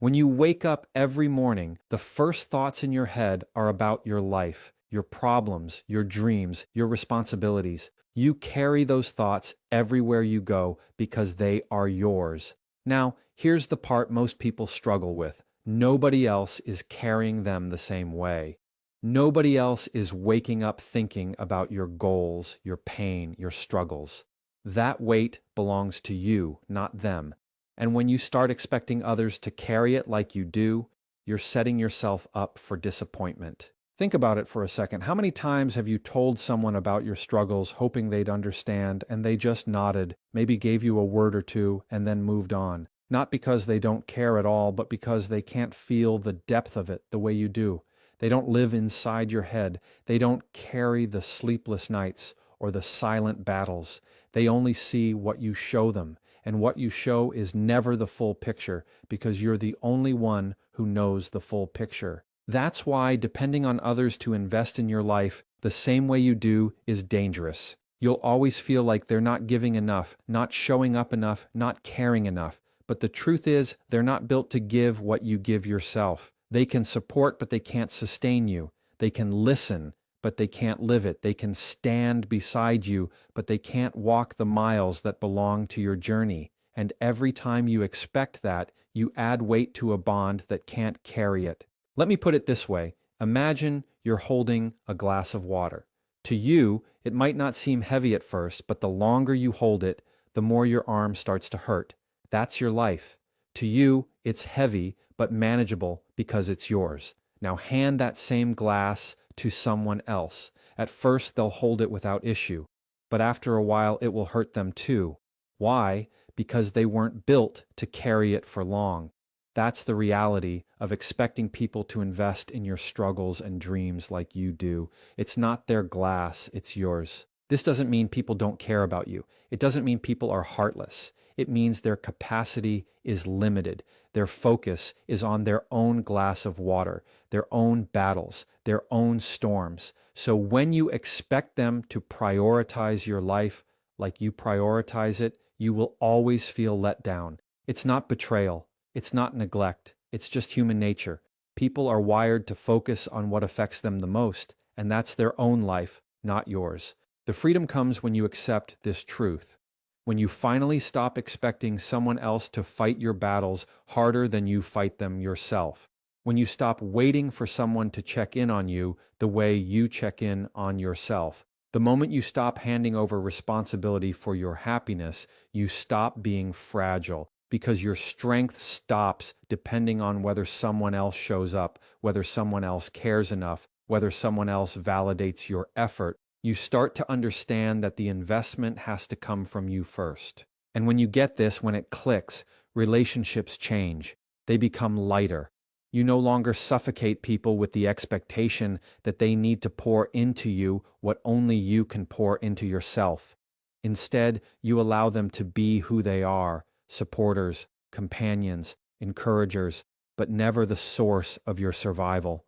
When you wake up every morning, the first thoughts in your head are about your life, your problems, your dreams, your responsibilities. You carry those thoughts everywhere you go because they are yours. Now, here's the part most people struggle with. Nobody else is carrying them the same way. Nobody else is waking up thinking about your goals, your pain, your struggles. That weight belongs to you, not them. And when you start expecting others to carry it like you do, you're setting yourself up for disappointment. Think about it for a second. How many times have you told someone about your struggles hoping they'd understand and they just nodded, maybe gave you a word or two, and then moved on? Not because they don't care at all, but because they can't feel the depth of it the way you do. They don't live inside your head. They don't carry the sleepless nights or the silent battles. They only see what you show them. And what you show is never the full picture because you're the only one who knows the full picture. That's why depending on others to invest in your life the same way you do is dangerous. You'll always feel like they're not giving enough, not showing up enough, not caring enough. But the truth is, they're not built to give what you give yourself. They can support, but they can't sustain you. They can listen, but they can't live it. They can stand beside you, but they can't walk the miles that belong to your journey. And every time you expect that, you add weight to a bond that can't carry it. Let me put it this way. Imagine you're holding a glass of water. To you, it might not seem heavy at first, but the longer you hold it, the more your arm starts to hurt. That's your life. To you, it's heavy, but manageable because it's yours. Now hand that same glass to someone else. At first, they'll hold it without issue, but after a while, it will hurt them too. Why? Because they weren't built to carry it for long. That's the reality of expecting people to invest in your struggles and dreams like you do. It's not their glass, it's yours. This doesn't mean people don't care about you. It doesn't mean people are heartless. It means their capacity is limited. Their focus is on their own glass of water, their own battles, their own storms. So when you expect them to prioritize your life like you prioritize it, you will always feel let down. It's not betrayal. It's not neglect. It's just human nature. People are wired to focus on what affects them the most, and that's their own life, not yours. The freedom comes when you accept this truth. When you finally stop expecting someone else to fight your battles harder than you fight them yourself. When you stop waiting for someone to check in on you the way you check in on yourself. The moment you stop handing over responsibility for your happiness, you stop being fragile because your strength stops depending on whether someone else shows up, whether someone else cares enough, whether someone else validates your effort. You start to understand that the investment has to come from you first. And when you get this, when it clicks, relationships change. They become lighter. You no longer suffocate people with the expectation that they need to pour into you what only you can pour into yourself. Instead, you allow them to be who they are, supporters, companions, encouragers, but never the source of your survival.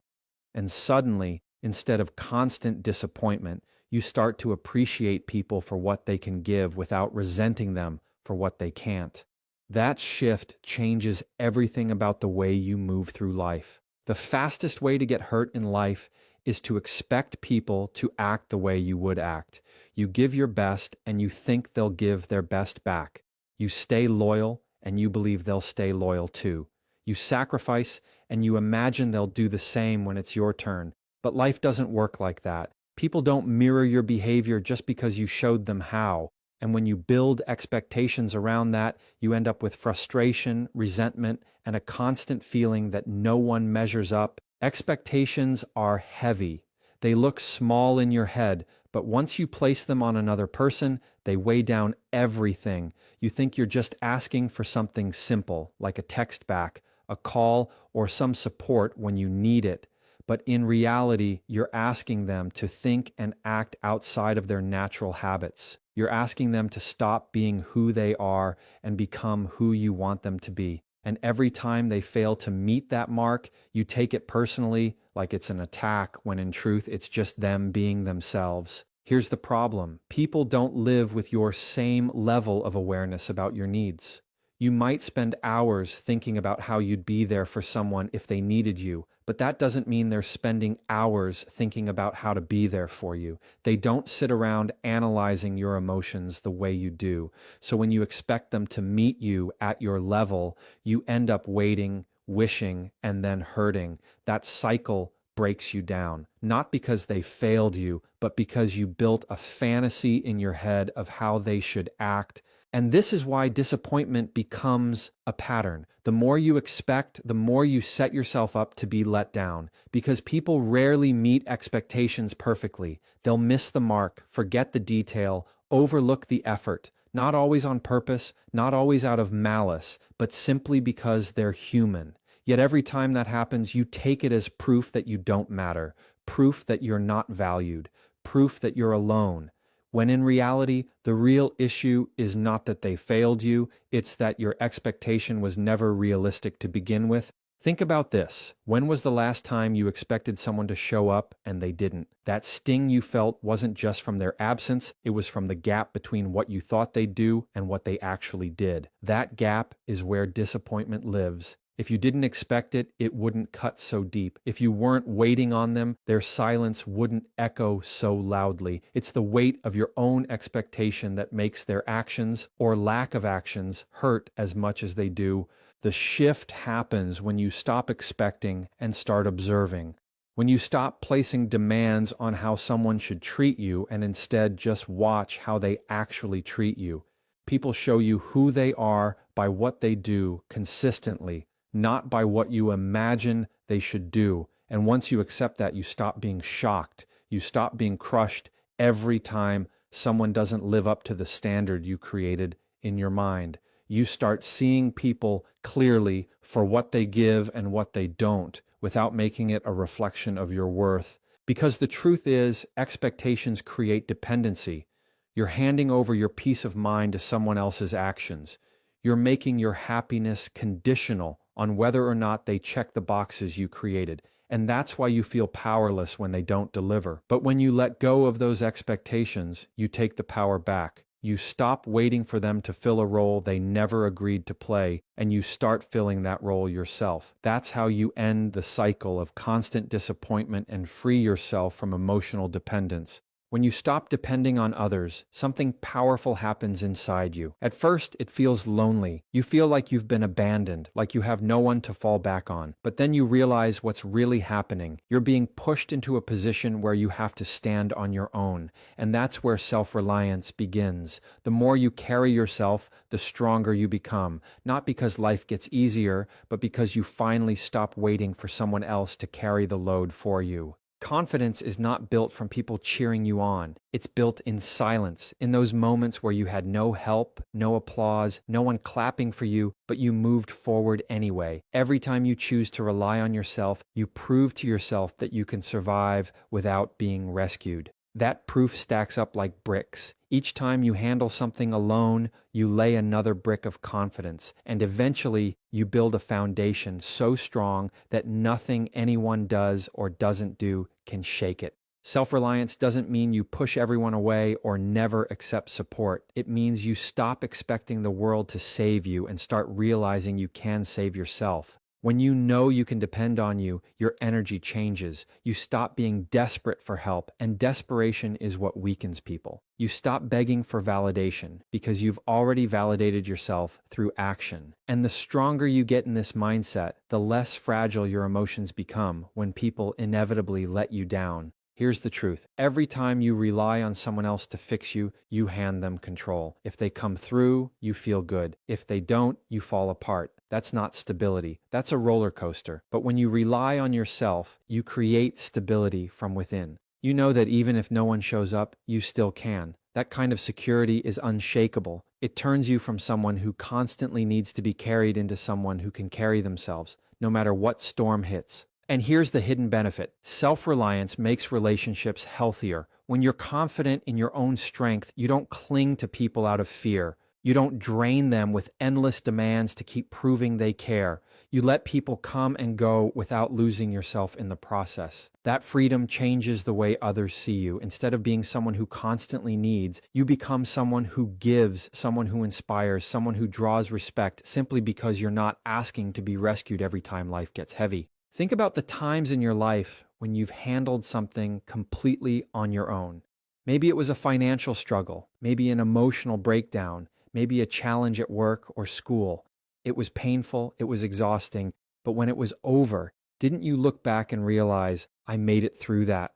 And suddenly, instead of constant disappointment, you start to appreciate people for what they can give without resenting them for what they can't. That shift changes everything about the way you move through life. The fastest way to get hurt in life is to expect people to act the way you would act. You give your best and you think they'll give their best back. You stay loyal and you believe they'll stay loyal too. You sacrifice and you imagine they'll do the same when it's your turn. But life doesn't work like that. People don't mirror your behavior just because you showed them how. And when you build expectations around that, you end up with frustration, resentment, and a constant feeling that no one measures up. Expectations are heavy. They look small in your head, but once you place them on another person, they weigh down everything. You think you're just asking for something simple, like a text back, a call, or some support when you need it. But in reality, you're asking them to think and act outside of their natural habits. You're asking them to stop being who they are and become who you want them to be. And every time they fail to meet that mark, you take it personally, like it's an attack, when in truth, it's just them being themselves. Here's the problem. People don't live with your same level of awareness about your needs. You might spend hours thinking about how you'd be there for someone if they needed you, but that doesn't mean they're spending hours thinking about how to be there for you. They don't sit around analyzing your emotions the way you do. So when you expect them to meet you at your level, you end up waiting, wishing, and then hurting. That cycle breaks you down, not because they failed you, but because you built a fantasy in your head of how they should act. And this is why disappointment becomes a pattern. The more you expect, the more you set yourself up to be let down, because people rarely meet expectations perfectly. They'll miss the mark, forget the detail, overlook the effort, not always on purpose, not always out of malice, but simply because they're human. Yet every time that happens, you take it as proof that you don't matter, proof that you're not valued, proof that you're alone. When in reality, the real issue is not that they failed you, it's that your expectation was never realistic to begin with. Think about this. When was the last time you expected someone to show up and they didn't? That sting you felt wasn't just from their absence, it was from the gap between what you thought they'd do and what they actually did. That gap is where disappointment lives. If you didn't expect it, it wouldn't cut so deep. If you weren't waiting on them, their silence wouldn't echo so loudly. It's the weight of your own expectation that makes their actions or lack of actions hurt as much as they do. The shift happens when you stop expecting and start observing. When you stop placing demands on how someone should treat you and instead just watch how they actually treat you. People show you who they are by what they do consistently, not by what you imagine they should do. And once you accept that, you stop being shocked. You stop being crushed every time someone doesn't live up to the standard you created in your mind. You start seeing people clearly for what they give and what they don't, without making it a reflection of your worth. Because the truth is, expectations create dependency. You're handing over your peace of mind to someone else's actions. You're making your happiness conditional on whether or not they check the boxes you created. And that's why you feel powerless when they don't deliver. But when you let go of those expectations, you take the power back. You stop waiting for them to fill a role they never agreed to play, and you start filling that role yourself. That's how you end the cycle of constant disappointment and free yourself from emotional dependence. When you stop depending on others, something powerful happens inside you. At first, it feels lonely. You feel like you've been abandoned, like you have no one to fall back on. But then you realize what's really happening. You're being pushed into a position where you have to stand on your own. And that's where self-reliance begins. The more you carry yourself, the stronger you become. Not because life gets easier, but because you finally stop waiting for someone else to carry the load for you. Confidence is not built from people cheering you on. It's built in silence, in those moments where you had no help, no applause, no one clapping for you, but you moved forward anyway. Every time you choose to rely on yourself, you prove to yourself that you can survive without being rescued. That proof stacks up like bricks. Each time you handle something alone, you lay another brick of confidence, and eventually you build a foundation so strong that nothing anyone does or doesn't do can shake it. Self-reliance doesn't mean you push everyone away or never accept support. It means you stop expecting the world to save you and start realizing you can save yourself. When you know you can depend on you, your energy changes. You stop being desperate for help, and desperation is what weakens people. You stop begging for validation because you've already validated yourself through action. And the stronger you get in this mindset, the less fragile your emotions become when people inevitably let you down. Here's the truth. Every time you rely on someone else to fix you, you hand them control. If they come through, you feel good. If they don't, you fall apart. That's not stability. That's a roller coaster. But when you rely on yourself, you create stability from within. You know that even if no one shows up, you still can. That kind of security is unshakable. It turns you from someone who constantly needs to be carried into someone who can carry themselves, no matter what storm hits. And here's the hidden benefit. Self-reliance makes relationships healthier. When you're confident in your own strength, you don't cling to people out of fear. You don't drain them with endless demands to keep proving they care. You let people come and go without losing yourself in the process. That freedom changes the way others see you. Instead of being someone who constantly needs, you become someone who gives, someone who inspires, someone who draws respect simply because you're not asking to be rescued every time life gets heavy. Think about the times in your life when you've handled something completely on your own. Maybe it was a financial struggle, maybe an emotional breakdown, maybe a challenge at work or school. It was painful, it was exhausting, but when it was over, didn't you look back and realize, I made it through that?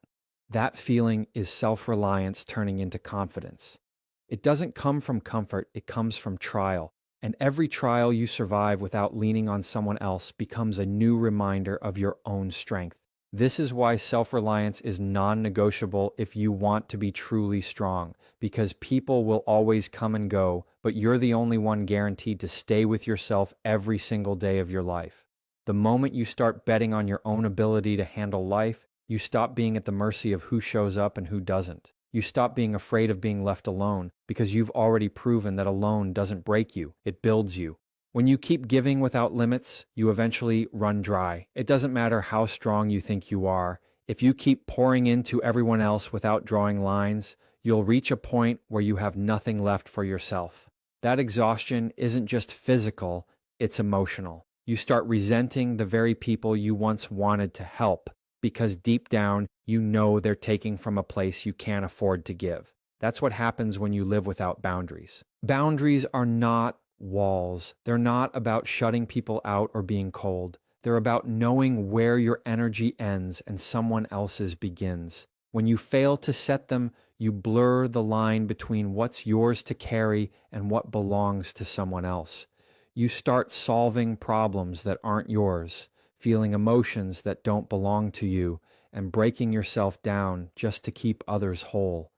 That feeling is self-reliance turning into confidence. It doesn't come from comfort, it comes from trial. And every trial you survive without leaning on someone else becomes a new reminder of your own strength. This is why self-reliance is non-negotiable if you want to be truly strong, because people will always come and go, but you're the only one guaranteed to stay with yourself every single day of your life. The moment you start betting on your own ability to handle life, you stop being at the mercy of who shows up and who doesn't. You stop being afraid of being left alone because you've already proven that alone doesn't break you, it builds you. When you keep giving without limits, you eventually run dry. It doesn't matter how strong you think you are. If you keep pouring into everyone else without drawing lines, you'll reach a point where you have nothing left for yourself. That exhaustion isn't just physical, it's emotional. You start resenting the very people you once wanted to help because deep down, you know they're taking from a place you can't afford to give. That's what happens when you live without boundaries. Boundaries are not walls. They're not about shutting people out or being cold. They're about knowing where your energy ends and someone else's begins. When you fail to set them, you blur the line between what's yours to carry and what belongs to someone else. You start solving problems that aren't yours, feeling emotions that don't belong to you, and breaking yourself down just to keep others whole.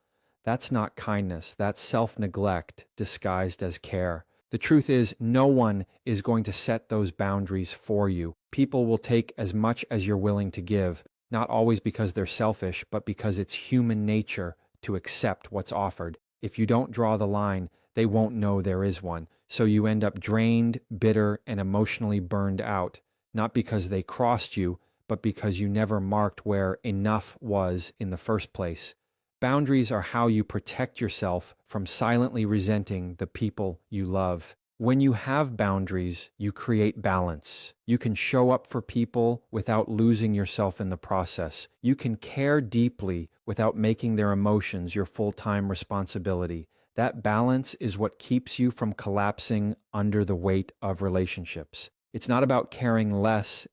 That's not kindness. That's self-neglect disguised as care. The truth is, no one is going to set those boundaries for you. People will take as much as you're willing to give, not always because they're selfish, but because it's human nature to accept what's offered. If you don't draw the line, they won't know there is one. So you end up drained, bitter, and emotionally burned out, not because they crossed you, but because you never marked where enough was in the first place. Boundaries are how you protect yourself from silently resenting the people you love. When you have boundaries, you create balance. You can show up for people without losing yourself in the process. You can care deeply without making their emotions your full-time responsibility. That balance is what keeps you from collapsing under the weight of relationships. It's not about caring less,